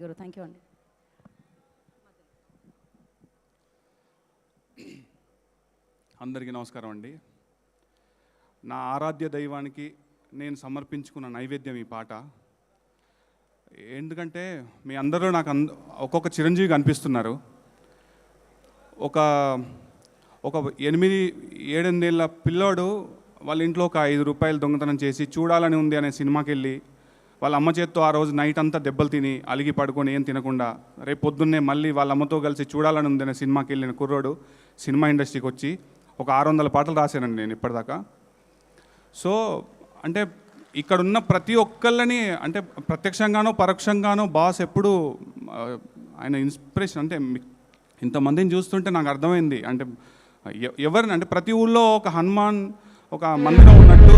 Guru thank you అండి. అందరికీ నమస్కారం అండి. నా ఆరాధ్య దైవానికి నేను సమర్పించుకున్న నైవేద్యం ఈ పాట. ఎందుకంటే మీ అందరూ నాకు ఒక్కొక్క చిరంజీవి కనిపిస్తున్నారు. ఒక 8-7 ఏళ్ళ పిల్లోడు వాళ్ళ ఇంట్లో ఒక 5 రూపాయలు దొంగతనం చేసి చూడాలని ఉంది అనే సినిమాకి వెళ్ళి వాళ్ళ అమ్మ చేత్తో ఆ రోజు నైట్ అంతా దెబ్బలు తిని అలిగి పడుకొని ఏం తినకుండా రేపు పొద్దున్నే మళ్ళీ వాళ్ళ అమ్మతో కలిసి చూడాలని ఉంది అనే సినిమాకి వెళ్ళిన కుర్రోడు సినిమా ఇండస్ట్రీకి వచ్చి ఒక 600 పాటలు రాశానండి నేను ఇప్పటిదాకా. సో అంటే ఇక్కడున్న ప్రతి ఒక్కళ్ళని అంటే ప్రత్యక్షంగానో పరోక్షంగానో బాస్ ఎప్పుడు ఆయన ఇన్స్పిరేషన్. అంటే ఇంతమందిని చూస్తుంటే నాకు అర్థమైంది అంటే ఎవరిని అంటే ప్రతి ఊళ్ళో ఒక హనుమాన్ ఒక మందిరం ఉన్నట్టు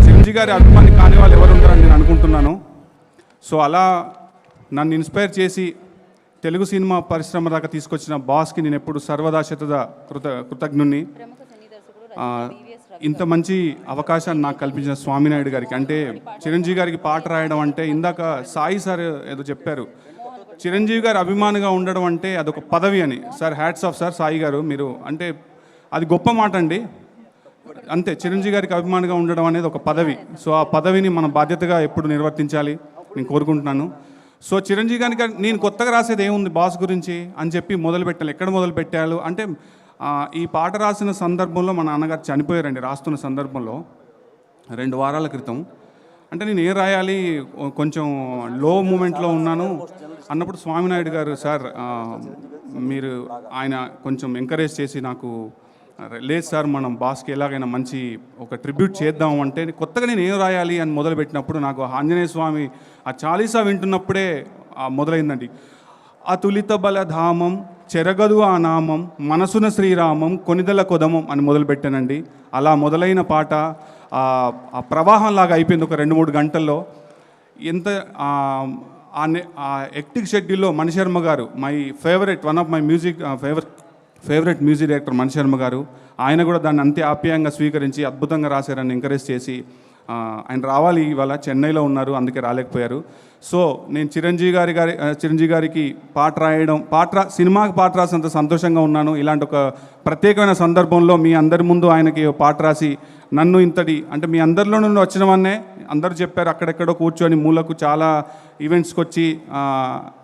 చిరంజీవి గారి అభిమాని కాని వాళ్ళు ఎవరు ఉంటారని నేను అనుకుంటున్నాను. సో అలా నన్ను ఇన్స్పైర్ చేసి తెలుగు సినిమా పరిశ్రమ దాకా తీసుకొచ్చిన బాస్కి నేను ఎప్పుడు సర్వదా శతదా కృతజ్ఞుణ్ణి. ఇంత మంచి అవకాశాన్ని నాకు కల్పించిన స్వామినాయుడు గారికి, అంటే చిరంజీవి గారికి పాట రాయడం అంటే ఇందాక సాయి సార్ ఏదో చెప్పారు, చిరంజీవి గారి అభిమానిగా ఉండడం అంటే అదొక పదవి అని. Sir hats off sir Sai గారు, మీరు అంటే అది గొప్ప మాట అండి. అంతే, చిరంజీవి గారికి అభిమానిగా ఉండడం అనేది ఒక పదవి. సో ఆ పదవిని మన బాధ్యతగా ఎప్పుడు నిర్వర్తించాలి నేను కోరుకుంటున్నాను. సో చిరంజీవి గారికి నేను కొత్తగా రాసేది ఏముంది బాస్ గురించి అని చెప్పి మొదలుపెట్టాలి. ఎక్కడ మొదలు పెట్టాలి అంటే ఈ పాట రాసిన సందర్భంలో మా నాన్నగారు చనిపోయారండి. రాస్తున్న సందర్భంలో 2 వారాల క్రితం. అంటే నేను ఏం రాయాలి, కొంచెం లో మూమెంట్లో ఉన్నాను అన్నప్పుడు స్వామినాయుడు గారు, సార్ మీరు ఆయన కొంచెం ఎంకరేజ్ చేసి నాకు, లేదు సార్ మనం బాస్కి ఎలాగైనా మంచి ఒక ట్రిబ్యూట్ చేద్దాం అంటే కొత్తగా నేను ఏం రాయాలి అని మొదలుపెట్టినప్పుడు నాకు ఆంజనేయ స్వామి ఆ చాలీసా వింటున్నప్పుడే మొదలైందండి. అతులిత బలధామం చెరగదు ఆ నామం మనసున శ్రీరామం కొనిదల కొదమం అని మొదలుపెట్టానండి. అలా మొదలైన పాట ఆ ప్రవాహంలాగా అయిపోయింది ఒక 2-3 గంటల్లో. ఎంత ఆ ఎక్టిక్ షెడ్యూల్లో మణిశర్మ గారు, my favourite, one of my music favourite music director Mani Sharma గారు, ఆయన కూడా దాన్ని అంతే ఆప్యాయంగా స్వీకరించి అద్భుతంగా రాశారని ఎంకరేజ్ చేసి, ఆయన రావాలి ఇవాళ చెన్నైలో ఉన్నారు అందుకే రాలేకపోయారు. సో నేను చిరంజీవి గారికి పాట రాయడం, సినిమాకి పాట రాసినంత సంతోషంగా ఉన్నాను. ఇలాంటి ఒక ప్రత్యేకమైన సందర్భంలో మీ అందరి ముందు ఆయనకి పాట రాసి నన్ను ఇంతటి అంటే మీ అందరిలో నుండి వచ్చిన వాన్నే అందరూ చెప్పారు, అక్కడెక్కడో కూర్చొని మూలకు చాలా ఈవెంట్స్కి వచ్చి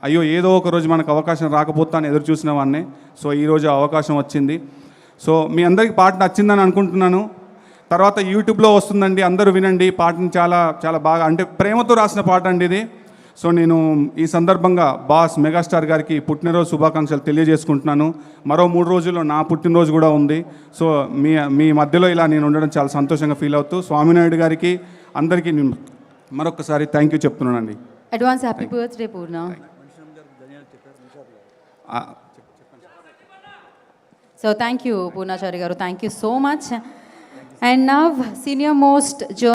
అయ్యో ఏదో ఒక రోజు మనకు అవకాశం రాకపోతా అని ఎదురు చూసిన వాన్నే. సో ఈరోజు అవకాశం వచ్చింది. సో మీ అందరికీ పాట నచ్చిందని అనుకుంటున్నాను. తర్వాత యూట్యూబ్లో వస్తుందండి, అందరూ వినండి. పాటని చాలా చాలా బాగా, అంటే ప్రేమతో రాసిన పాట అండి ఇది. సో నేను ఈ సందర్భంగా బాస్ మెగాస్టార్ గారికి పుట్టినరోజు శుభాకాంక్షలు తెలియజేసుకుంటున్నాను. మరో 3 రోజుల్లో నా పుట్టినరోజు కూడా ఉంది. సో మీ మధ్యలో ఇలా నేను ఉండడం చాలా సంతోషంగా ఫీల్ అవుతూ స్వామినాయుడు గారికి అందరికీ మరొకసారి థ్యాంక్ యూ చెప్తున్నానండి. Advance happy birthday Purna. So thank you Purnachari గారు, thank you so much. And now senior most